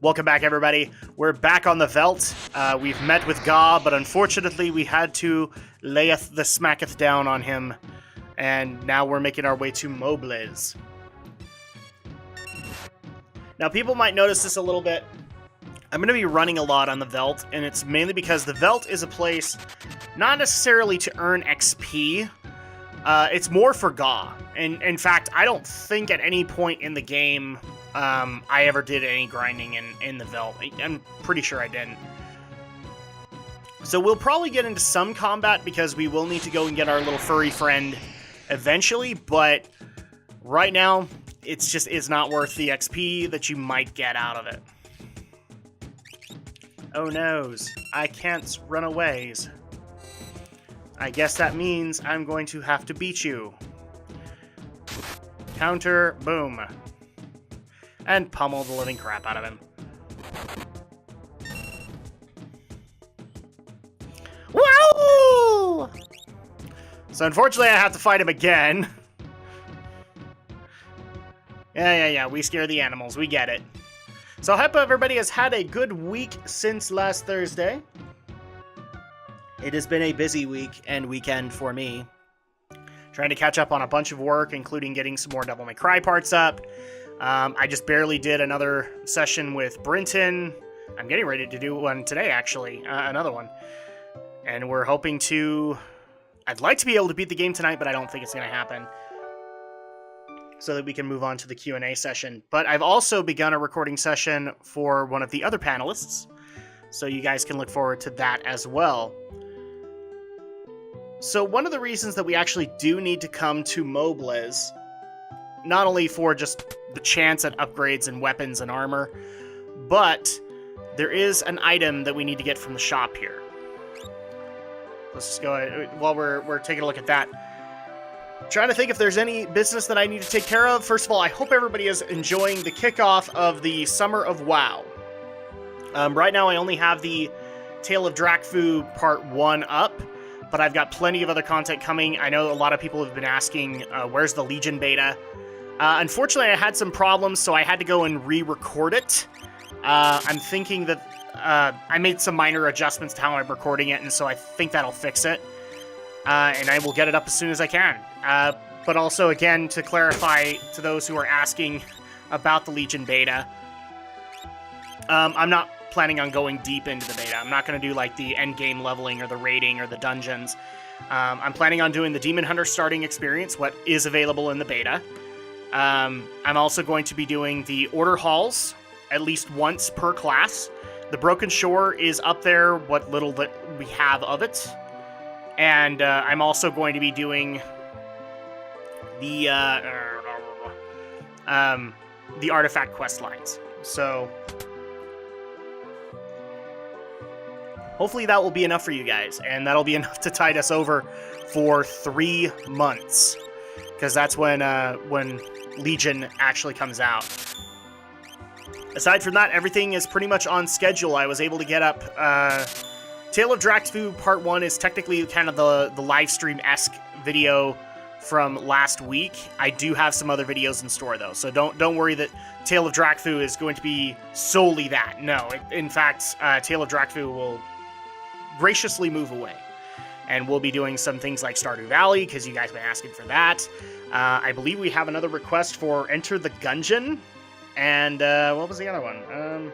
Welcome back, everybody. We're back on the veldt. We've met with Ga, but unfortunately we had to layeth the smacketh down on him, and now we're making our way to Mobles. Now, people might notice this a little bit. I'm going to be running a lot on the veldt, and it's mainly because the veldt is a place not necessarily to earn XP. It's more for Ga. And in fact, I don't think at any point in the game I ever did any grinding in the veldt. I'm pretty sure I didn't. So we'll probably get into some combat because we will need to go and get our little furry friend eventually, but right now it's not worth the XP that you might get out of it. Oh noes, I can't run away. I guess that means I'm going to have to beat you. Counter, boom. And pummel the living crap out of him. Wow! So unfortunately I have to fight him again. Yeah, we scare the animals, we get it. So I hope everybody has had a good week since last Thursday. It has been a busy week and weekend for me. Trying to catch up on a bunch of work, including getting some more Devil May Cry parts up. I just barely did another session with Brinton. I'm getting ready to do one today, actually. Another one. And we're hoping to... I'd like to be able to beat the game tonight, but I don't think it's going to happen. So that we can move on to the Q&A session. But I've also begun a recording session for one of the other panelists. So you guys can look forward to that as well. So one of the reasons that we actually do need to come to Mobles, not only for just the chance at upgrades and weapons and armor, but there is an item that we need to get from the shop here. Let's just go ahead, while we're taking a look at that. Trying to think if there's any business that I need to take care of. First of all, I hope everybody is enjoying the kickoff of the Summer of WoW. Right now I only have the Tale of Drak Part 1 up, but I've got plenty of other content coming. I know a lot of people have been asking, where's the Legion beta? Unfortunately, I had some problems, so I had to go and re-record it. I'm thinking that I made some minor adjustments to how I'm recording it, and so I think that'll fix it. And I will get it up as soon as I can. But also, again, to clarify to those who are asking about the Legion beta, I'm not planning on going deep into the beta. I'm not going to do like the end game leveling or the raiding or the dungeons. I'm planning on doing the Demon Hunter starting experience, what is available in the beta. I'm also going to be doing the Order Halls at least once per class. The Broken Shore is up there, what little that we have of it. And I'm also going to be doing the artifact quest lines. So hopefully that will be enough for you guys, and that'll be enough to tide us over for 3 months, because that's when Legion actually comes out. Aside from that, everything is pretty much on schedule. I was able to get up. Tale of Drak Part 1 is technically kind of the live stream-esque video from last week. I do have some other videos in store, though, so don't worry that Tale of Drak is going to be solely that. No, in fact, Tale of Drak will graciously move away. And we'll be doing some things like Stardew Valley, because you guys have been asking for that. I believe we have another request for Enter the Gungeon. And what was the other one?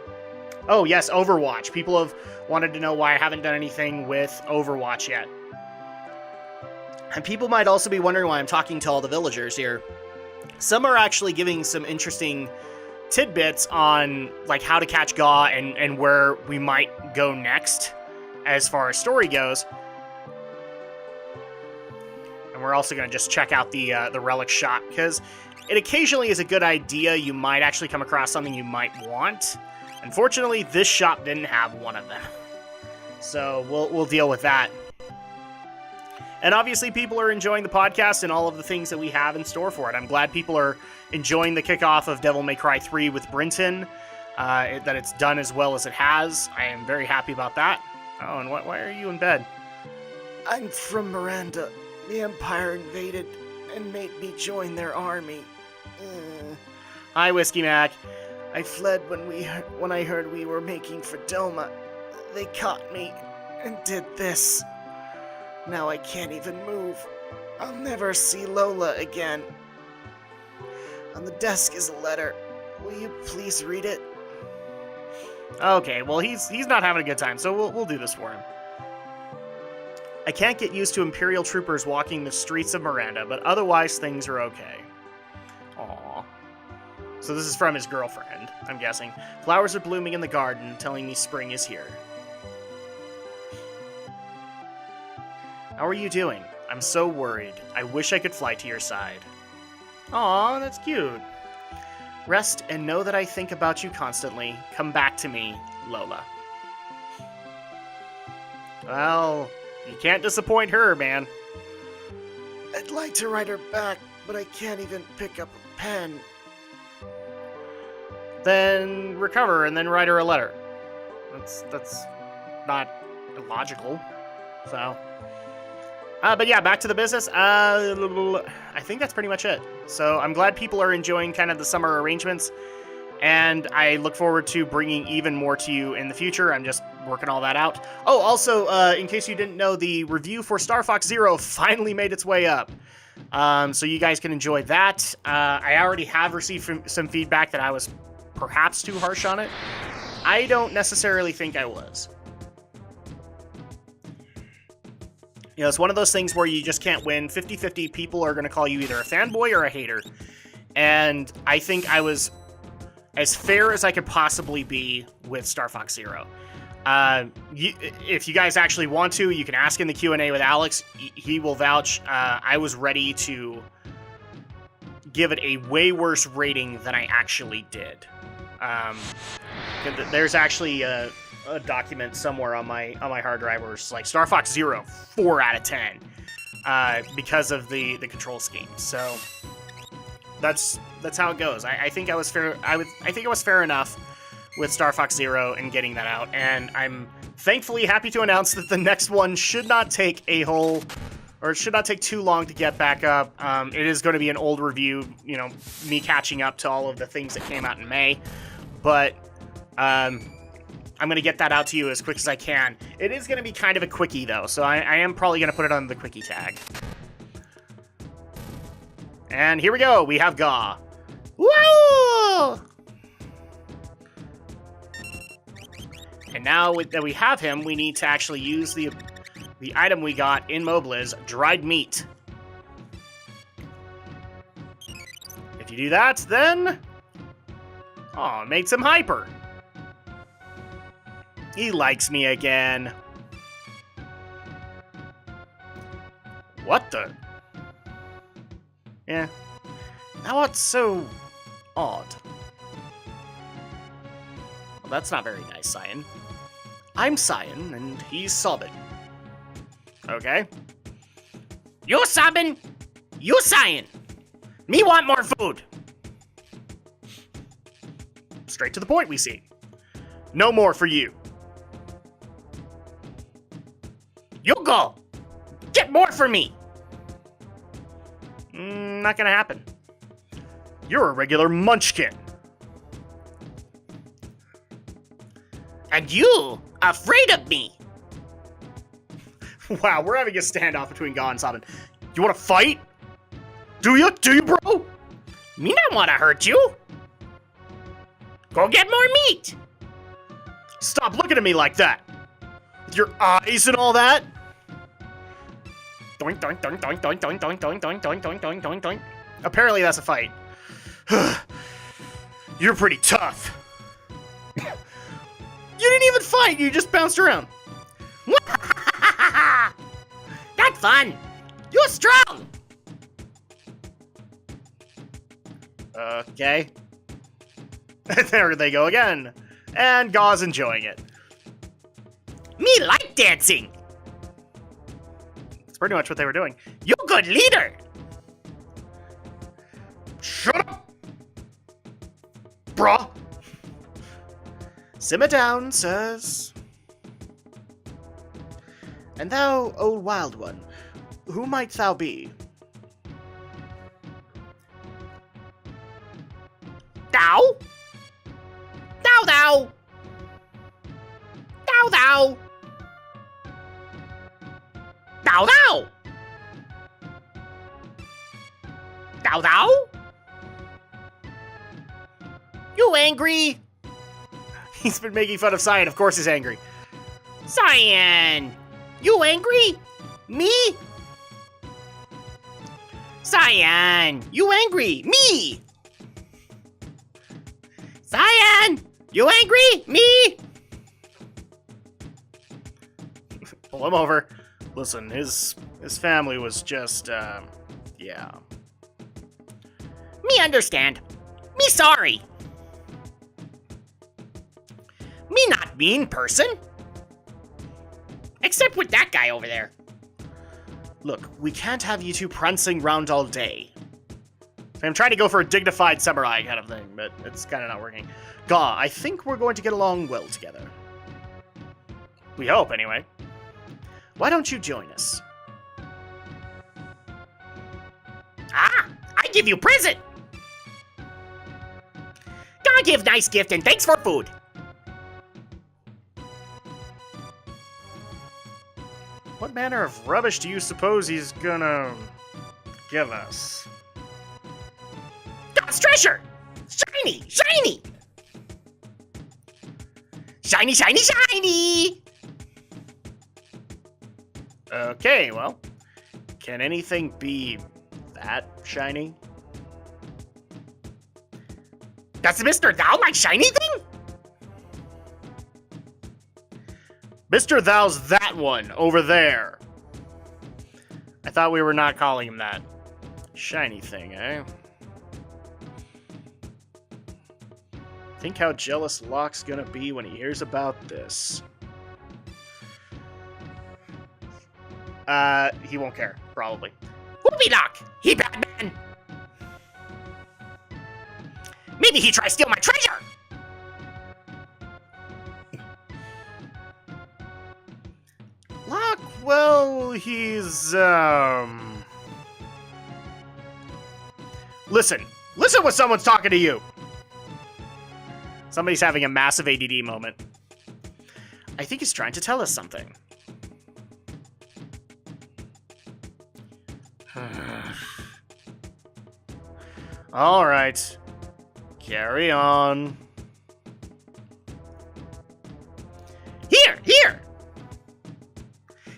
Oh, yes, Overwatch. People have wanted to know why I haven't done anything with Overwatch yet. And people might also be wondering why I'm talking to all the villagers here. Some are actually giving some interesting tidbits on like how to catch Ga and where we might go next as far as story goes. And we're also going to just check out the relic shop, because it occasionally is a good idea. You might actually come across something you might want. Unfortunately, this shop didn't have one of them. So we'll deal with that. And obviously, people are enjoying the podcast and all of the things that we have in store for it. I'm glad people are enjoying the kickoff of Devil May Cry 3 with Brinton, that it's done as well as it has. I am very happy about that. Oh, and why are you in bed? I'm from Miranda. The Empire invaded and made me join their army. Hi, Whiskey Mac. I fled when I heard we were making for Doma. They caught me and did this. Now I can't even move. I'll never see Lola again. On the desk is a letter. Will you please read it? Okay, well he's not having a good time, so we'll do this for him. I can't get used to Imperial troopers walking the streets of Miranda, but otherwise things are okay. Aww. So this is from his girlfriend, I'm guessing. Flowers are blooming in the garden, telling me spring is here. How are you doing? I'm so worried. I wish I could fly to your side. Aw, that's cute. Rest and know that I think about you constantly. Come back to me, Lola. Well, you can't disappoint her, man. I'd like to write her back, but I can't even pick up a pen. Then recover and then write her a letter. That's not illogical. So, but yeah, back to the business. I think that's pretty much it. So I'm glad people are enjoying kind of the summer arrangements, and I look forward to bringing even more to you in the future. I'm just working all that out. Oh, also, in case you didn't know, the review for Star Fox Zero finally made its way up. So you guys can enjoy that. I already have received some feedback that I was perhaps too harsh on it. I don't necessarily think I was. You know, it's one of those things where you just can't win. 50-50 people are going to call you either a fanboy or a hater. And I think I was as fair as I could possibly be with Star Fox Zero. If you guys actually want to, you can ask in the Q&A with Alex. He will vouch. I was ready to give it a way worse rating than I actually did. There's actually a document somewhere on my hard drive where it's like Star Fox Zero 4 out of 10 because of the control scheme. So that's how it goes. I think I was fair. I think I was fair enough with Star Fox Zero and getting that out, and I'm thankfully happy to announce that the next one should not take it should not take too long to get back up. It is going to be an old review, you know, me catching up to all of the things that came out in May, but I'm going to get that out to you as quick as I can. It is going to be kind of a quickie, though, so I am probably going to put it on the quickie tag. And here we go. We have Gaw. Woo! And now that we have him, we need to actually use the item we got in Mobliz, dried meat. If you do that, then... oh, it makes him hyper. He likes me again. What the? Yeah. Now what's so odd? Well, that's not very nice, Cyan. I'm Cyan, and he's Sobbin. Okay. You Sobbin, you Cyan. Me want more food. Straight to the point, we see. No more for you. You go. Get more for me. Not gonna happen. You're a regular munchkin. And you afraid of me. Wow, we're having a standoff between Gaw and Sobbin. You wanna fight? Do you? Do you, bro? Me not wanna hurt you. Go get more meat. Stop looking at me like that. With your eyes and all that. Doink, doink, doink, doink, doink, doink, doink, doink, doink, doink, doink, doink, doink, doink. Apparently that's a fight. You're pretty tough. You didn't even fight, you just bounced around. Not fun. You're strong. Okay. There they go again. And Gaw's enjoying it. Me like dancing. That's pretty much what they were doing. You good leader. Shut up, bruh. Simmer down, sirs. And thou, old wild one, who might thou be? Thou? Thou thou! Thou thou! Thou thou! Thou thou? You angry? He's been making fun of Cyan. Of course he's angry. Cyan! You angry? Me? Cyan! You angry? Me! Cyan! You angry? Me! Pull him over. Listen, his family was just, yeah. Me understand. Me sorry. Me not mean person. Except with that guy over there. Look, we can't have you two prancing round all day. I'm trying to go for a dignified samurai kind of thing, but it's kind of not working. Gaw, I think we're going to get along well together. We hope, anyway. Why don't you join us? Ah! I give you present! God give nice gift and thanks for food. What manner of rubbish do you suppose he's gonna give us? God's treasure! Shiny! Shiny! Shiny, shiny, shiny! Okay, well, can anything be that shiny? Does Mr. Thou like shiny thing? Mr. Thou's that one over there. I thought we were not calling him that. Shiny thing, eh? Think how jealous Locke's gonna be when he hears about this. He won't care, probably. Who be Locke? He bad man. Maybe he try to steal my treasure. Locke, well, he's, Listen when someone's talking to you. Somebody's having a massive ADD moment. I think he's trying to tell us something. All right. Carry on. Here!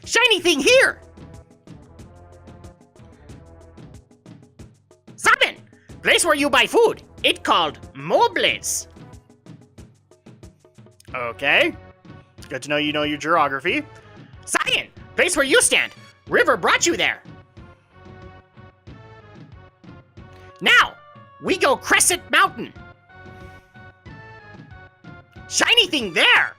Shiny thing here! Sabin! Place where you buy food. It's called Mobles. Okay. It's good to know you know your geography. Cyan! Place where you stand. River brought you there. Now, we go Crescent Mountain. Shiny thing there.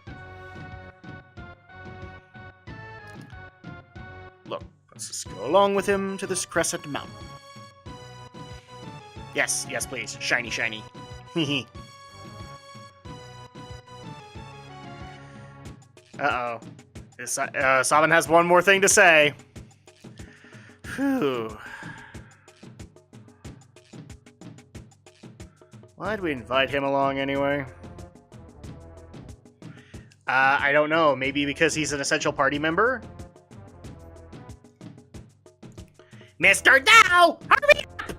Look, let's just go along with him to this Crescent Mountain. Yes, please. Shiny, shiny. Hehe. Uh-oh. Sabin has one more thing to say. Whew. Why'd we invite him along anyway? I don't know. Maybe because he's an essential party member? Mr. Thou! Hurry up!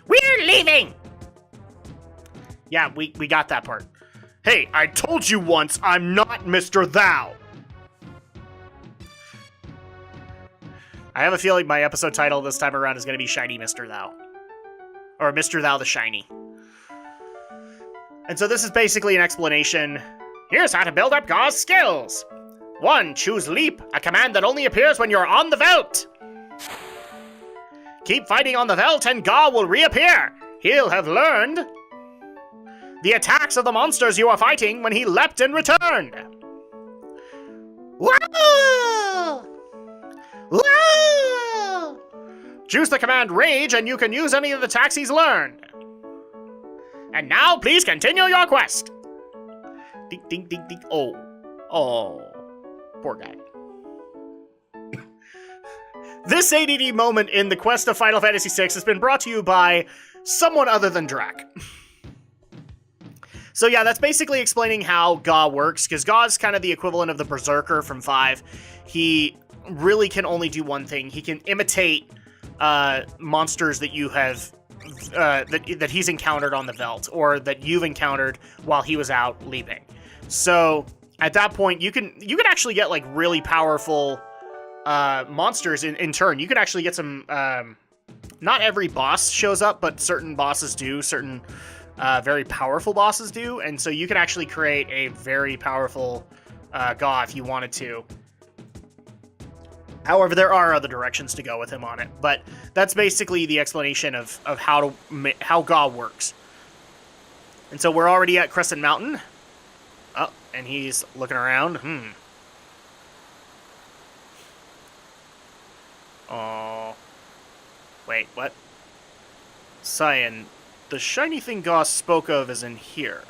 We're leaving! Yeah, we got that part. Hey, I told you once, I'm not Mr. Thou! I have a feeling my episode title this time around is going to be Shiny Mr. Thou. Or Mr. Thou the Shiny. And so this is basically an explanation. Here's how to build up Gaw's skills. 1. Choose Leap, a command that only appears when you're on the veldt. Keep fighting on the veldt and Gaw will reappear. He'll have learned the attacks of the monsters you are fighting when he leapt and returned. Whoa! Whoa! Choose the command Rage and you can use any of the attacks he's learned. And now, please continue your quest. Ding, ding, ding, ding. Oh. Poor guy. This ADD moment in the quest of Final Fantasy VI has been brought to you by someone other than Drak. So yeah, that's basically explaining how Ga works, because Ga is kind of the equivalent of the Berserker from 5. He really can only do one thing. He can imitate monsters that you have that he's encountered on the Veldt, or that you've encountered while he was out leaping. So at that point, you can actually get like really powerful monsters in turn. You could actually get some. Not every boss shows up, but certain bosses do. Certain very powerful bosses do, and so you can actually create a very powerful Ga if you wanted to. However, there are other directions to go with him on it, but that's basically the explanation of how Ga works. And so we're already at Crescent Mountain. Oh, and he's looking around. Oh. Wait, what? Cyan, the shiny thing Ga spoke of is in here.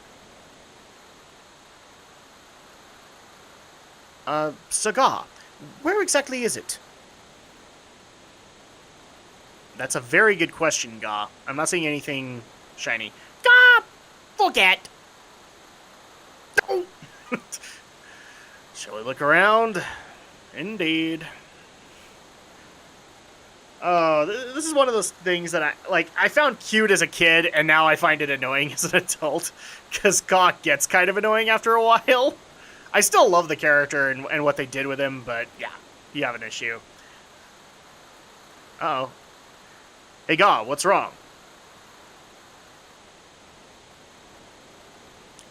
Saga, where exactly is it? That's a very good question, Ga. I'm not seeing anything shiny. Ga! Forget! Oh. Shall we look around? Indeed. Oh, this is one of those things that I found cute as a kid, and now I find it annoying as an adult, because Ga gets kind of annoying after a while. I still love the character and what they did with him, but yeah, you have an issue. Uh-oh. Hey, Ga, what's wrong?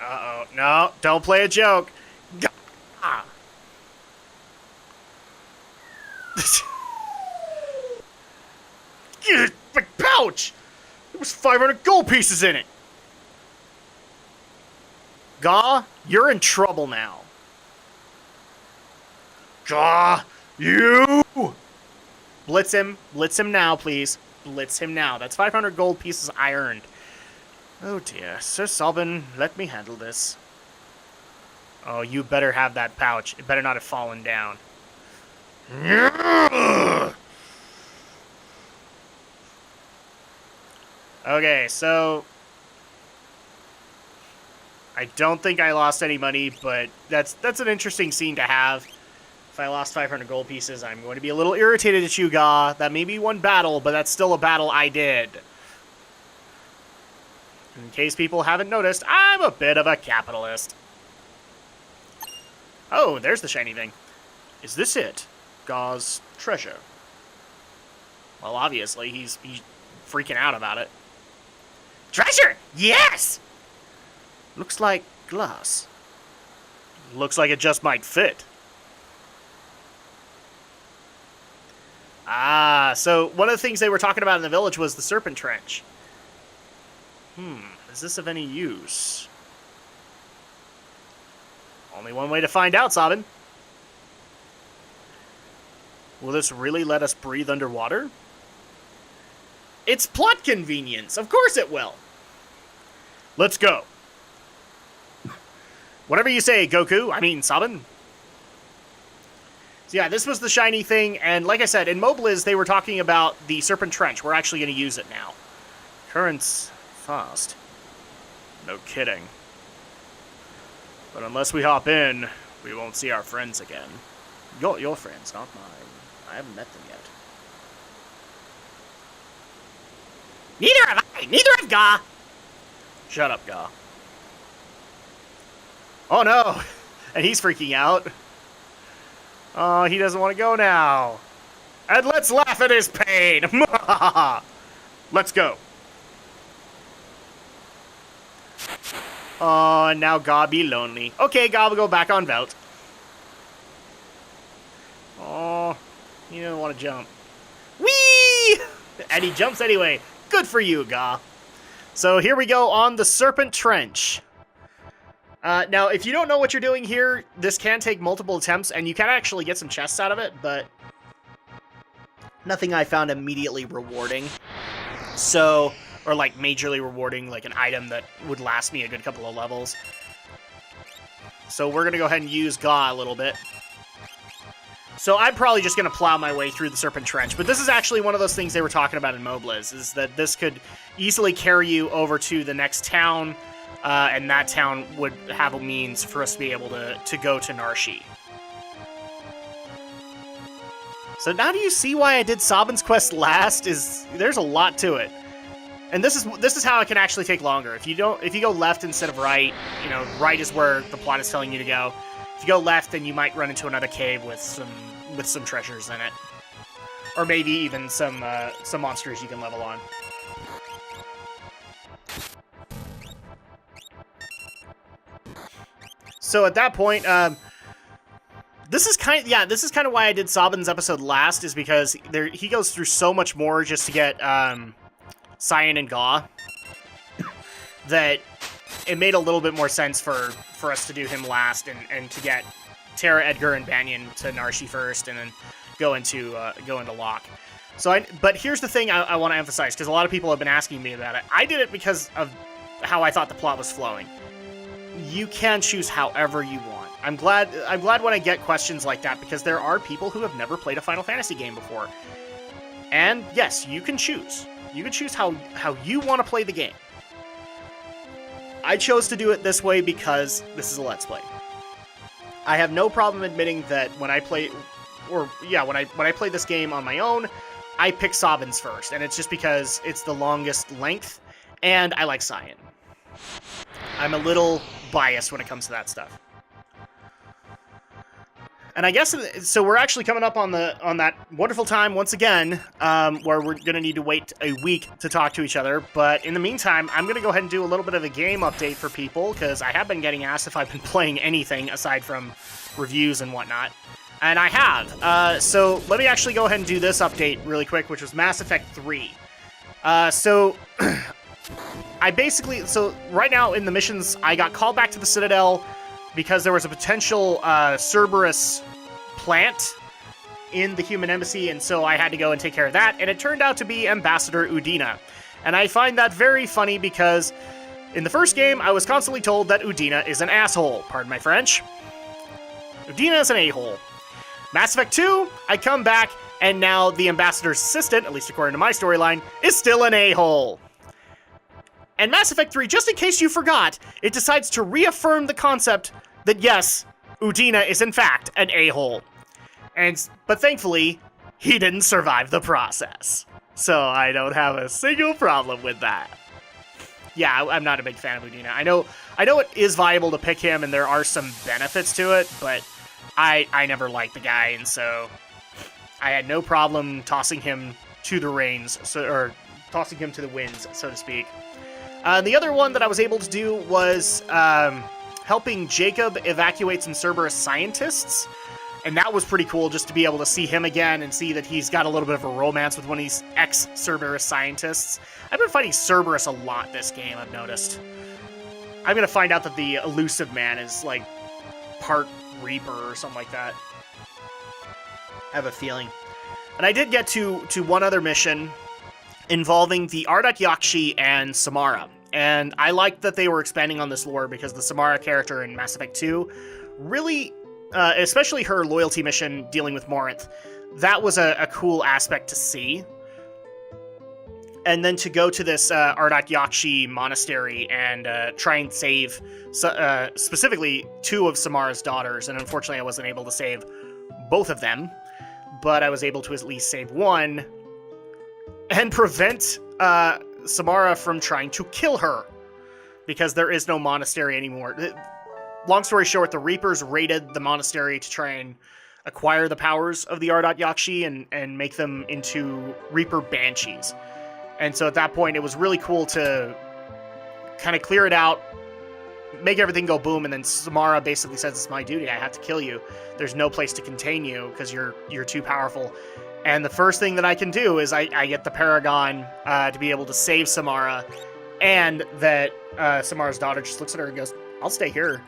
Uh-oh. No, don't play a joke. Ga! My pouch! There was 500 gold pieces in it! Ga, you're in trouble now. Ga, you! Blitz him now, please. Blitz him now. That's 500 gold pieces I earned. Oh dear. Sir Sobin, let me handle this. Oh, you better have that pouch. It better not have fallen down. Okay, so I don't think I lost any money, but that's an interesting scene to have. If I lost 500 gold pieces, I'm going to be a little irritated at you, Ga. That may be one battle, but that's still a battle I did. In case people haven't noticed, I'm a bit of a capitalist. Oh, there's the shiny thing. Is this it? Ga's treasure. Well, obviously, he's freaking out about it. Treasure! Yes! Looks like glass. Looks like it just might fit. Ah, so one of the things they were talking about in the village was the Serpent Trench. Is this of any use? Only one way to find out, Sabin. Will this really let us breathe underwater? It's plot convenience. Of course it will. Let's go. Whatever you say, Goku. I mean, Sabin. So yeah, this was the shiny thing, and like I said, in Mobliz, they were talking about the Serpent Trench. We're actually going to use it now. Current's fast. No kidding. But unless we hop in, we won't see our friends again. Your friends, not mine. I haven't met them yet. Neither have I! Neither have Ga! Shut up, Ga. Oh no! And he's freaking out. Oh, he doesn't want to go now. And let's laugh at his pain! Let's go. Oh, and now Ga be lonely. Okay, Ga will go back on Veldt. Oh, he doesn't want to jump. Whee! And he jumps anyway. Good for you, Ga. So here we go on the Serpent Trench. Now, if you don't know what you're doing here, this can take multiple attempts, and you can actually get some chests out of it, but nothing I found immediately rewarding. So, or like majorly rewarding, like an item that would last me a good couple of levels. So we're going to go ahead and use Ga a little bit. So I'm probably just going to plow my way through the Serpent Trench. But this is actually one of those things they were talking about in Mobliz, is that this could easily carry you over to the next town, and that town would have a means for us to be able to go to Narshe. So now do you see why I did Sabin's quest last? There's a lot to it. And this is how it can actually take longer. If you go left instead of right, right is where the plot is telling you to go. If you go left, then you might run into another cave with some treasures in it, or maybe even some monsters you can level on. So at that point, this is kind of why I did Sabin's episode last, is because he goes through so much more just to get Cyan and Gaw that it made a little bit more sense for us to do him last and to get Terra, Edgar, and Banyan to Narshe first, and then go into Locke. But here's the thing I want to emphasize, because a lot of people have been asking me about it. I did it because of how I thought the plot was flowing. You can choose however you want. I'm glad when I get questions like that, because there are people who have never played a Final Fantasy game before. And yes, you can choose. You can choose how you want to play the game. I chose to do it this way because this is a Let's Play. I have no problem admitting that when I play this game on my own, I pick Sabin's first, and it's just because it's the longest length, and I like Cyan. I'm a little biased when it comes to that stuff. And I guess, so we're actually coming up on that wonderful time once again, where we're going to need to wait a week to talk to each other. But in the meantime, I'm going to go ahead and do a little bit of a game update for people, because I have been getting asked if I've been playing anything aside from reviews and whatnot. And I have. So let me actually go ahead and do this update really quick, which was Mass Effect 3. So right now in the missions, I got called back to the Citadel because there was a potential Cerberus plant in the human embassy, and so I had to go and take care of that, and it turned out to be Ambassador Udina. And I find that very funny because in the first game, I was constantly told that Udina is an asshole. Pardon my French. Udina is an a-hole. Mass Effect 2, I come back, and now the Ambassador's assistant, at least according to my storyline, is still an a-hole. And Mass Effect 3, just in case you forgot, it decides to reaffirm the concept that yes, Udina is in fact an a-hole. But thankfully, he didn't survive the process. So I don't have a single problem with that. Yeah, I'm not a big fan of Udina. I know it is viable to pick him, and there are some benefits to it, but I never liked the guy, and so I had no problem tossing him to the reins, or tossing him to the winds, so to speak. The other one that I was able to do was helping Jacob evacuate some Cerberus scientists, and that was pretty cool just to be able to see him again and see that he's got a little bit of a romance with one of these ex-Cerberus scientists. I've been fighting Cerberus a lot this game, I've noticed. I'm going to find out that the elusive man is, like, part Reaper or something like that. I have a feeling. And I did get to one other mission involving the Ardat Yakshi and Samara. And I liked that they were expanding on this lore because the Samara character in Mass Effect 2 really, especially her loyalty mission dealing with Morinth, that was a cool aspect to see. And then to go to this Ardat Yakshi monastery and try and save specifically 2 of Samara's daughters. And unfortunately, I wasn't able to save both of them, but I was able to at least save one and prevent Samara from trying to kill her, because there is no monastery anymore. Long story short, the Reapers raided the monastery to try and acquire the powers of the Ardat Yakshi and make them into Reaper Banshees. And so at that point, it was really cool to kind of clear it out, make everything go boom, and then Samara basically says, it's my duty, I have to kill you. There's no place to contain you because you're too powerful. And the first thing that I can do is I get the Paragon to be able to save Samara, and that Samara's daughter just looks at her and goes, I'll stay here.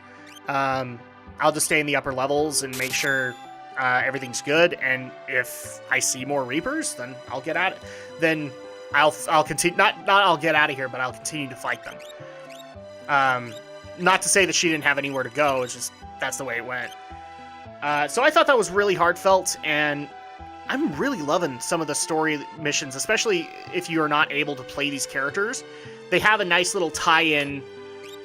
I'll just stay in the upper levels and make sure everything's good, and if I see more Reapers, then I'll get at it. Then I'll continue, not I'll get out of here, but I'll continue to fight them. Not to say that she didn't have anywhere to go, it's just, that's the way it went. So I thought that was really heartfelt, and I'm really loving some of the story missions, especially if you're not able to play these characters. They have a nice little tie-in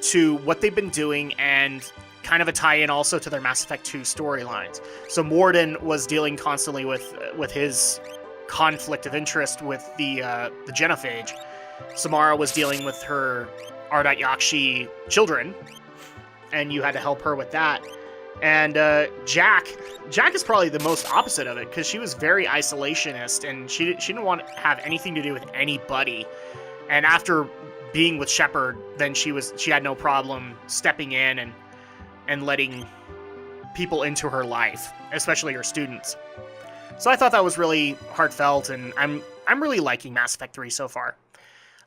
to what they've been doing, and kind of a tie-in also to their Mass Effect 2 storylines. So Morden was dealing constantly with his conflict of interest with the Genophage. Samara was dealing with her Ardite Yakshi children, and you had to help her with that. And Jack is probably the most opposite of it, because she was very isolationist, and she didn't want to have anything to do with anybody. And after being with Shepard, then she had no problem stepping in and letting people into her life, especially her students. So I thought that was really heartfelt, and I'm really liking Mass Effect 3 so far.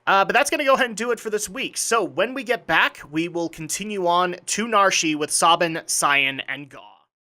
But that's going to go ahead and do it for this week. So when we get back, we will continue on to Narshe with Sabin, Cyan, and Gaw.